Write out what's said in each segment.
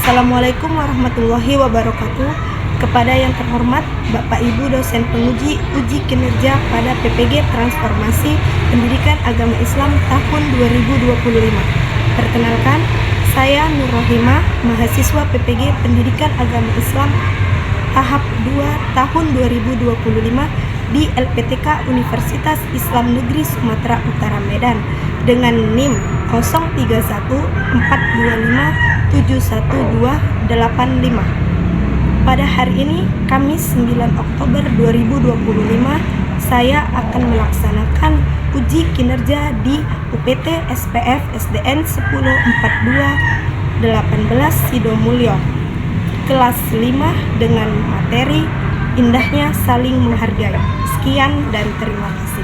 Assalamualaikum warahmatullahi wabarakatuh. Kepada yang terhormat Bapak Ibu dosen penguji uji kinerja pada PPG Transformasi Pendidikan Agama Islam tahun 2025. Perkenalkan, saya Nur Rohimah, mahasiswa PPG Pendidikan Agama Islam tahap 2 tahun 2025 di LPTK Universitas Islam Negeri Sumatera Utara Medan dengan NIM 031425712585. Pada hari ini, Kamis 9 Oktober 2025, saya akan melaksanakan uji kinerja di UPT SPF SDN 104218 Sidomulyo, kelas 5 dengan materi indahnya saling menghargai. Sekian dan terima kasih.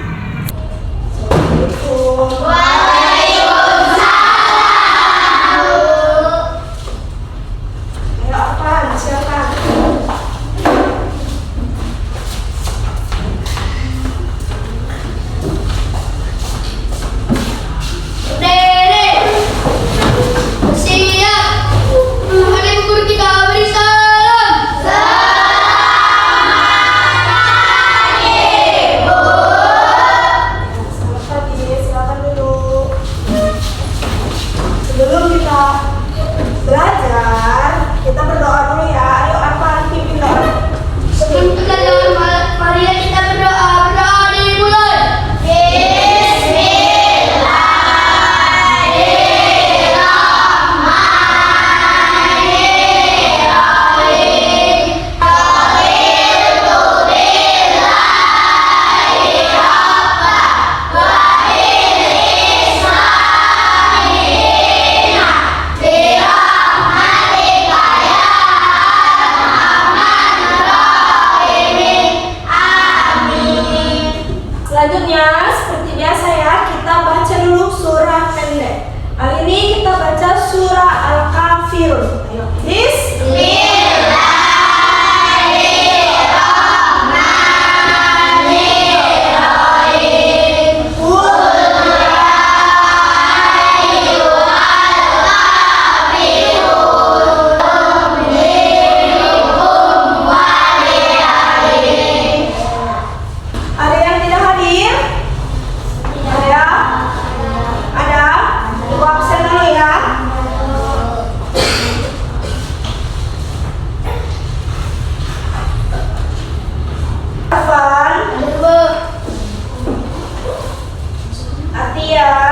Selanjutnya, seperti biasa ya, kita baca dulu surah pendek. Kali ini kita baca surah Al-Kafirun.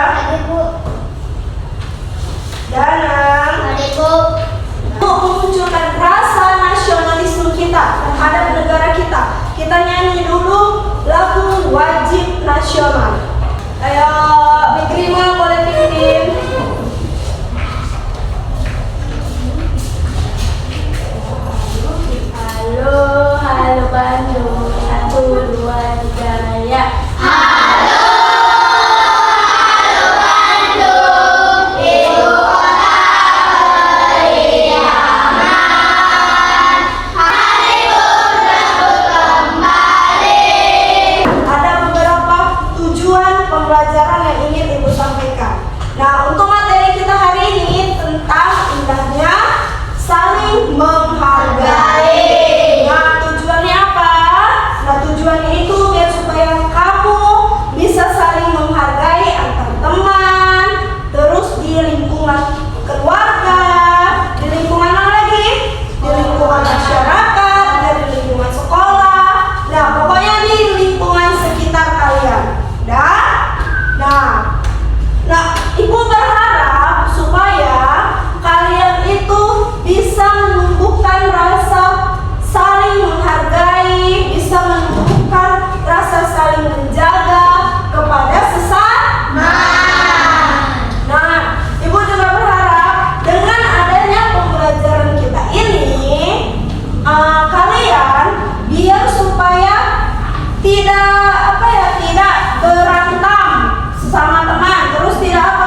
Ayo, memunculkan rasa nasionalisme kita terhadap negara kita. Kita nyanyi dulu lagu wajib nasional. Ayo, Bikrima boleh pimpin. Halo, halo Bandung, 1, 2, 3, ya. Pembelajaran yang ingin Ibu sampaikan. Nah, untuk materi kita hari ini tentang indahnya saling menghargai. Nah, tujuannya apa? Nah, tujuannya itu biar supaya kamu bisa saling menghargai antar teman, terus di lingkungan keluarga, di lingkungan apa lagi? Di lingkungan masyarakat, dan di lingkungan sekolah. Nah, pokoknya di lingkungan sekitar kalian. Nah, Ibu berharap supaya kalian itu bisa menumbuhkan rasa saling menghargai, bisa menumbuhkan rasa saling menjaga kepada sesama. Nah, Ibu juga berharap dengan adanya pembelajaran kita ini, kalian biar supaya tidak berantem sama teman, terus tidak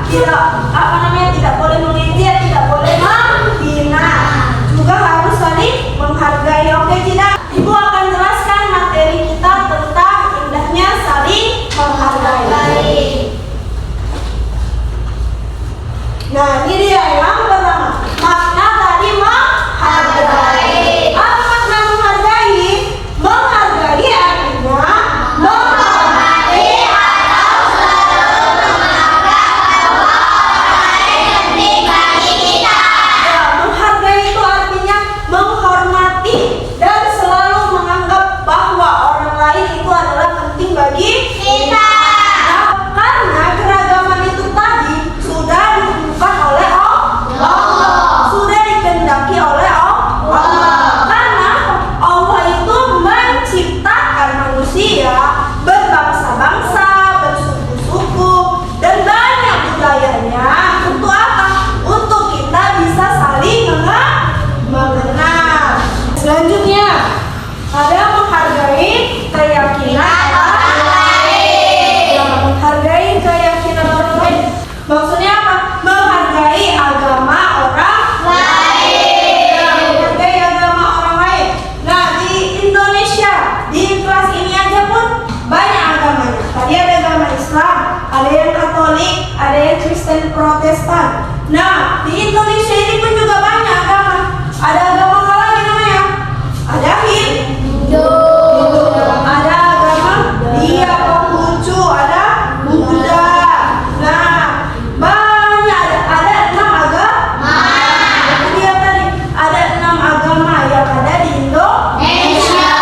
tidak boleh mengejek, tidak boleh menghina, juga harus saling menghargai. Oke tidak? Ibu akan jelaskan materi kita tentang indahnya saling menghargai. Nah, ini dia yang pertama, makna tadi menghargai. Apa makna menghargai? Menghargai artinya menghormati atau selalu menganggap bahwa orang lain penting bagi kita. Ya, menghargai itu artinya menghormati dan selalu menganggap bahwa orang lain itu adalah penting bagi kita. Nah, karena keragaman itu tadi sudah ditentukan oleh Allah, sudah dikehendaki oleh Allah. Karena Allah itu menciptakan manusia berbangsa-bangsa, bersuku-suku, dan banyak budayanya. Untuk apa? Untuk kita bisa saling mengenal. Selanjutnya, ada menghargai keyakinan orang lain. Ya, menghargai keyakinan orang lain. Maksudnya apa? Menghargai agama orang lain. Ya, menghargai agama orang lain. Nah, di Indonesia, di kelas ini aja pun banyak agamanya. Tadi ada agama Islam, ada yang Katolik, ada yang Kristen Protestan. Nah, di Indonesia ini pun juga banyak agama. Ada agama apa lagi namanya? Ada Hindu. Ada agama Dia Konghucu, ada Buddha. Nah, banyak ada 6 agama. Itu dia tadi, ada 6 agama yang ada di Indonesia.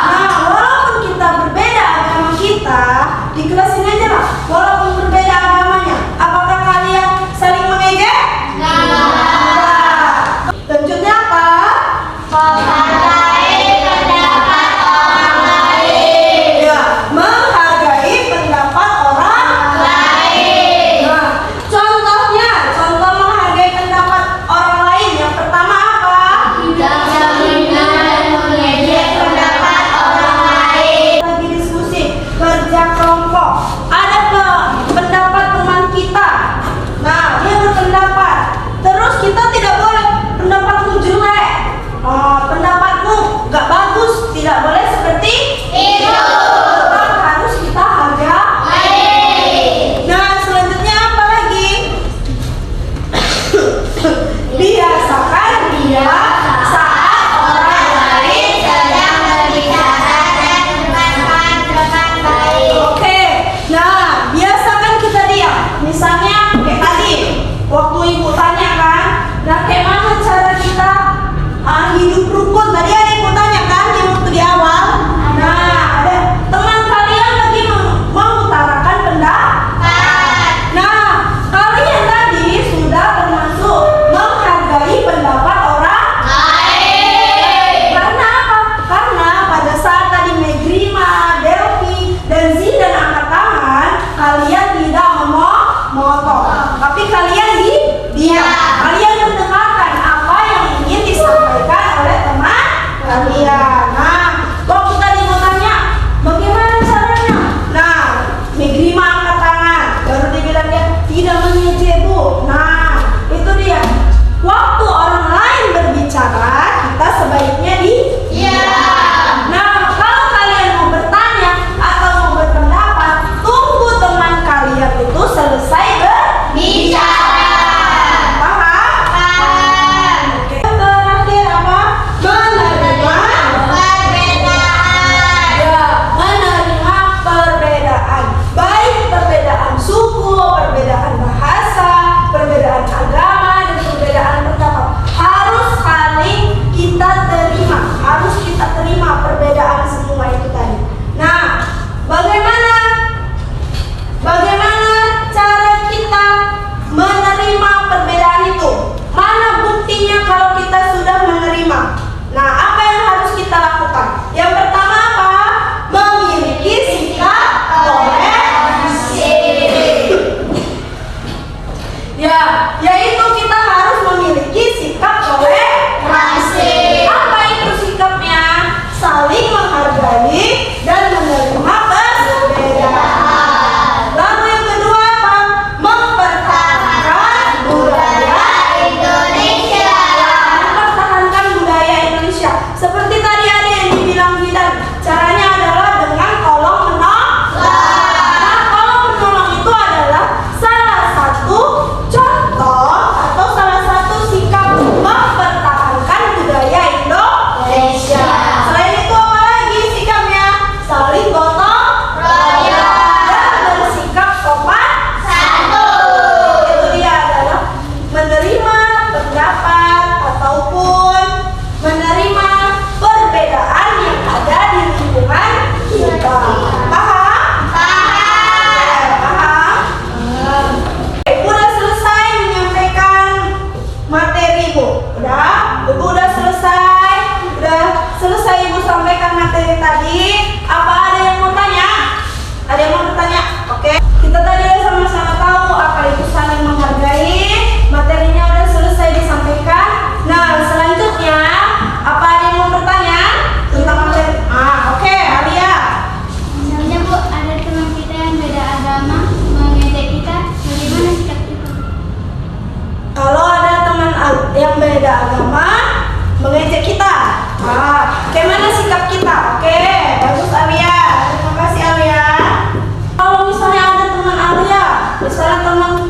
Nah, walaupun kita berbeda agama kita, di kelas ini aja lah, walaupun berbeda agamanya, apakah kalian saling mengejek? Enggak. Selanjutnya apa? Menghargai pendapat orang lain. Ya, menghargai pendapat orang lain. Nah, contoh menghargai pendapat orang lain. Yang pertama apa? Tidak menghina dan mengejek pendapat orang lain. Lagi diskusi, kerja kelompok. Ada pendapat teman kita. Nah, dia berpendapat. Terus kita tidak boleh pendapatmu jelek. Pendapatmu gak bagus, tidak boleh seperti itu. Tetap harus kita hargai. Nah, selanjutnya apa lagi? Biasakan dia saat orang lain sedang berbicara dan bermanfaat dengan baik. Oke, nah biasakan kita diam. Misalnya kayak tadi, waktu ibu tanya kan, nah kayak mana cara kita hidup rukun? Tadi ada ibu tanya kan yang waktu di awal. Nah, ada teman kalian lagi mengutarakan pendapat. Nah, kalian tadi sudah termasuk menghargai pendapat orang lain. Karena apa? Karena pada saat tadi Megrima, Delphi, dan Zidan angkat tangan, kalian tidak memotong, tapi kalian diam. Kalian mendengarkan apa yang ingin disampaikan oleh teman kalian. Nah, waktu tadi mau tanya, bagaimana caranya? Nah, Megrima angkat tangan, baru dibilang dia tidak mengejek, Bu. Nah, itu dia. Waktu orang lain berbicara, kita sebaiknya diam. Nah, kalau kalian mau bertanya atau mau berpendapat, tunggu teman kalian itu selesai berbicara. Paham? Oke. Yang terakhir apa? Menerima perbedaan. Ya, menerima perbedaan. Baik perbedaan suku, perbedaan bahasa, perbedaan agama, dan perbedaan pendapat. Harus saling kita terima. Harus kita terima perbedaan semua itu tadi. Nah, bagaimana cara kita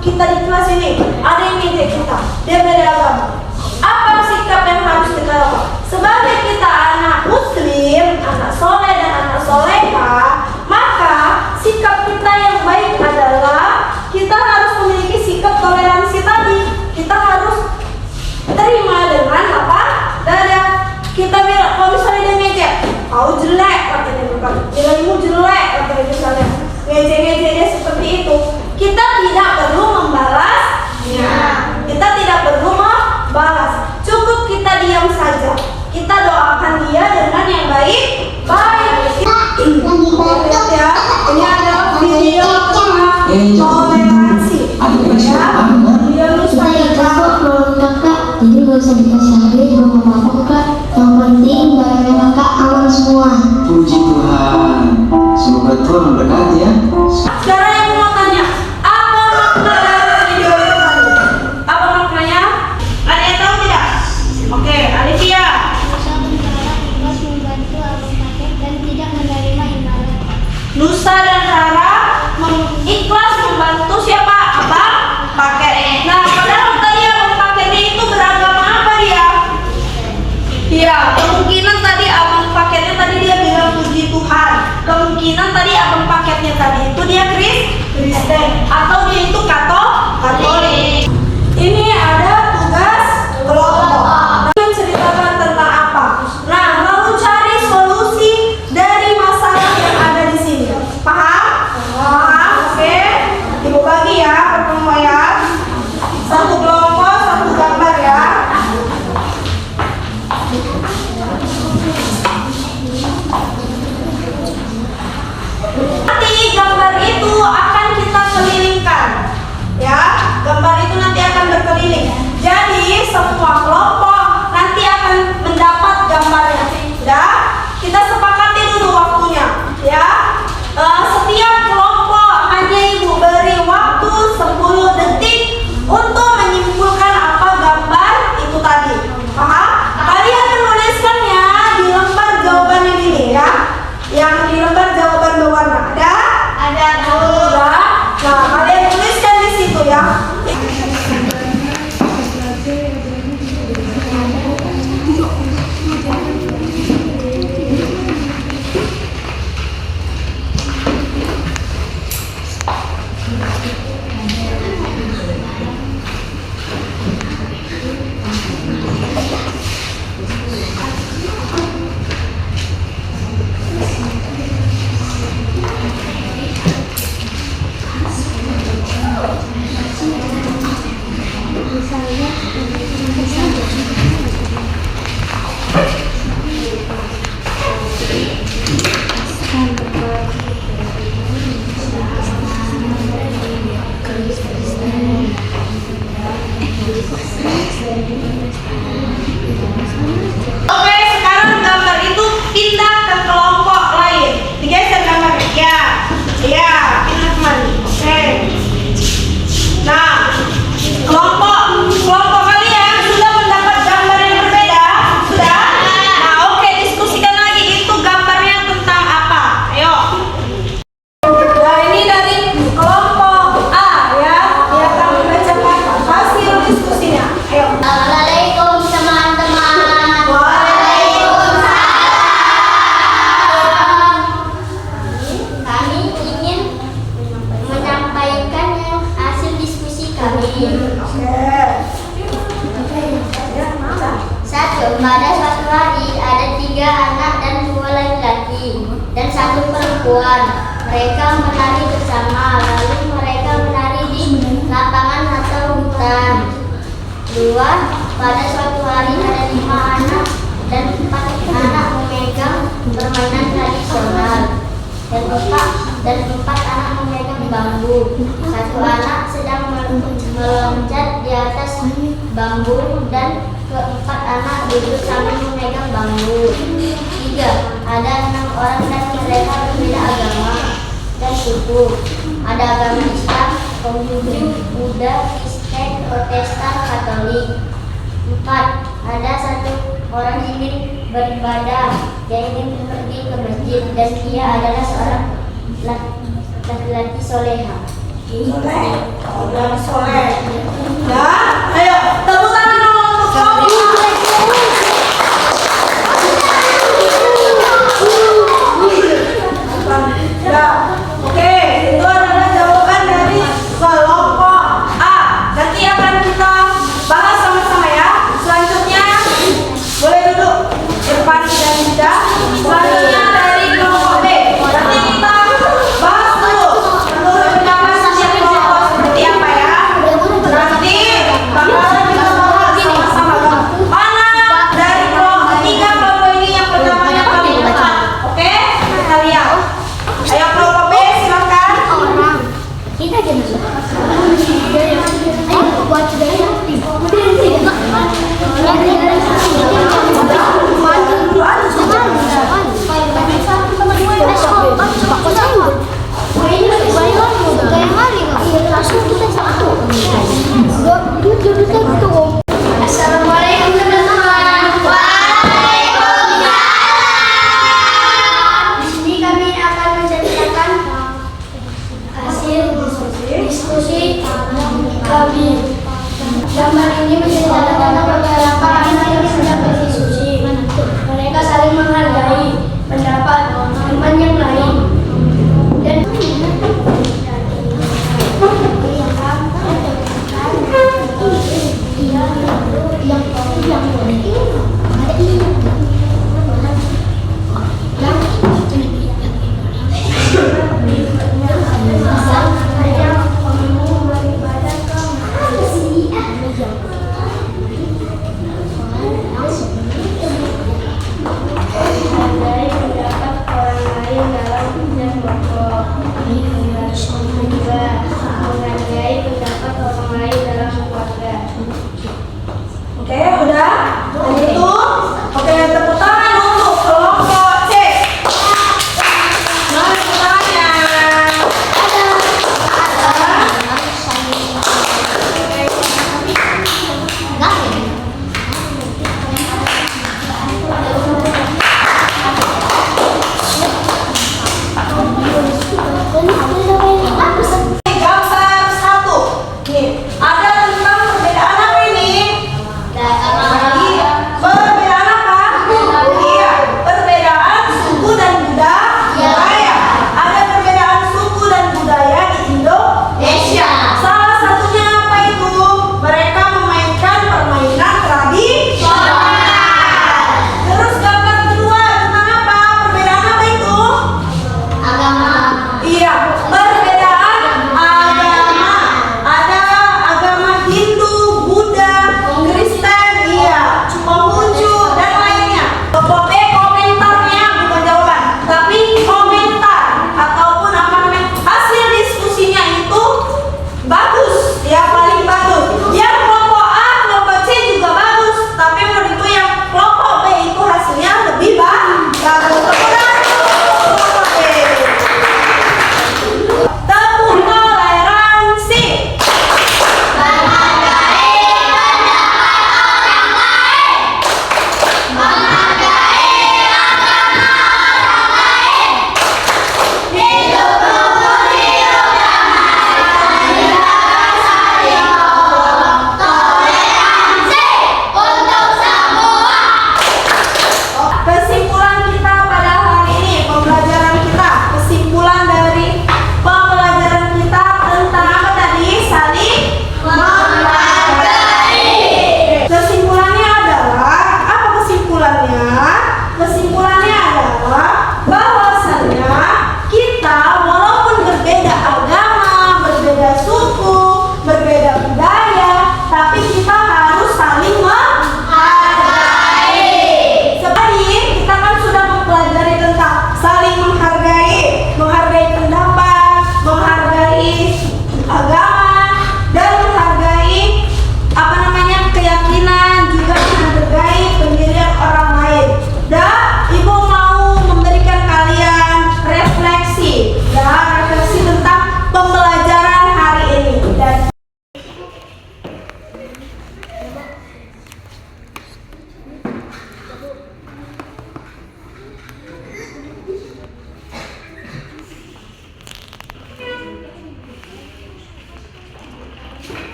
kita di kelas ini ada yang ngejek kita, dia beda agama. Apa sikap yang harus kita lakukan? Sebagai kita anak muslim, anak soleh dan anak soleha, maka sikap kita yang baik adalah kita harus memiliki sikap toleransi tadi. Kita harus terima dengan apa? Dada. Kita bilang, kalau misalnya dia ngejek, kau jelek, katanya bukan, nilaimu jelek, katanya misalnya ngejek-ngejek dia seperti itu, kita tidak perlu membalasnya. Kita tidak perlu membalas. Cukup kita diam saja. Kita doakan dia dengan yang baik. Lihat ya, ini ada video tentang toleransi. Ya, dia Jadi gak usah dikasih HP, belum apa-apa kak. Yang penting barangnya kakak aman semua. Puji Tuhan. Semoga Tuhan memberkati ya. Sekarang yang mau tanya, apa makna dari video itu tadi? Apa maknanya? Ada yang tahu tidak? Oke, Alivia. Nusa dan Rara ikhlas membantu siapa? Abang paket. Nah, padahal tadi abang paketnya itu beragama apa dia? Iya, kemungkinan tadi abang paketnya tadi dia bilang puji Tuhan. Kemungkinan tadi abang paketnya tadi itu dia Kristen atau dia itu Katolik. Ini ada tugas kelompok. Menceritakan tentang apa? Nah, lalu cari solusi dari masalah yang ada di sini. Paham? Paham? Oke. Ibu bagi ya, pertama ya. Satu kelompok, satu gambar ya. Nanti gambar itu akan kita kelilingkan. Ya, gambar itu nanti akan berkeliling. Jadi semua kelompok nanti akan mendapat gambarnya. Ya, kita sepakati dulu waktunya. Ya, setiap kelompok hanya ibu beri waktu 10 detik untuk menyimpulkan apa gambar itu tadi. Paham? Kalian menuliskannya di lembar jawaban yang ini ya. Yang di lembar jawaban berwarna ada? Ada. Ya. Nah, kalian tuliskan di situ ya. Oke, sekarang gambar itu pindah ke kelompok lain. Digeser gambarnya. Ya. Ya, pindah kemari. Oke. Nah, kelompok kalian sudah mendapat gambar yang berbeda? Sudah? Nah, oke, diskusikan lagi itu gambarnya tentang apa? Ayo. Nah, ini dari kelompok A ya. Dia akan membacakan hasil diskusinya. Ayo. Assalamualaikum teman-teman. Kami ingin menyampaikan hasil diskusi kami. Satu, pada suatu hari ada 3 anak dan 2 laki-laki dan 1 perempuan. Mereka menari bersama, lalu mereka menari di lapangan atau hutan. 2, pada suatu hari ada 5 anak dan 4 anak memegang permainan tradisional dan 4 anak memegang bambu. 1 anak sedang meloncat di atas bambu dan ke-4 anak duduk sambil memegang bambu. 3, ada 6 orang dan mereka berbeda agama dan suku. Ada agama Islam, Konghucu, Buddha, Kristen, Protestan, Katolik. 4, ada 1 orang ingin beribadah, dia ingin pergi ke masjid dan dia adalah seorang laki-laki soleha. Soleh. Dan soleh. Ya, ayo tepuk tangan dong untuk Robi. Ya, oke, itu adalah jawaban dari kelompok A. Nanti akan kita bahas sama-sama ya. Selanjutnya boleh duduk depan dan tidak. Selanjutnya dari kelompok B. Nanti kita bahas dulu menurut pendapat setiap kelompok seperti apa ya. Nanti bakalan kita bahas sama-sama. Mana dari tiga kelompok ini yang pertamanya paling dekat? Oke, kita lihat. Ayo kelompok B silakan. Kita jangan ayo buat budaya. Assalamualaikum teman-teman. Waalaikumsalam. Di sini kami akan menceritakan hasil diskusi kami. Gambar ini menceritakan tentang beberapa anak yang sedang berdiskusi. Mereka saling menghargai pendapat teman yang lain. Dan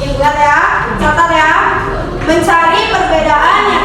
Ingat ya, catat ya. Mencari perbedaan yang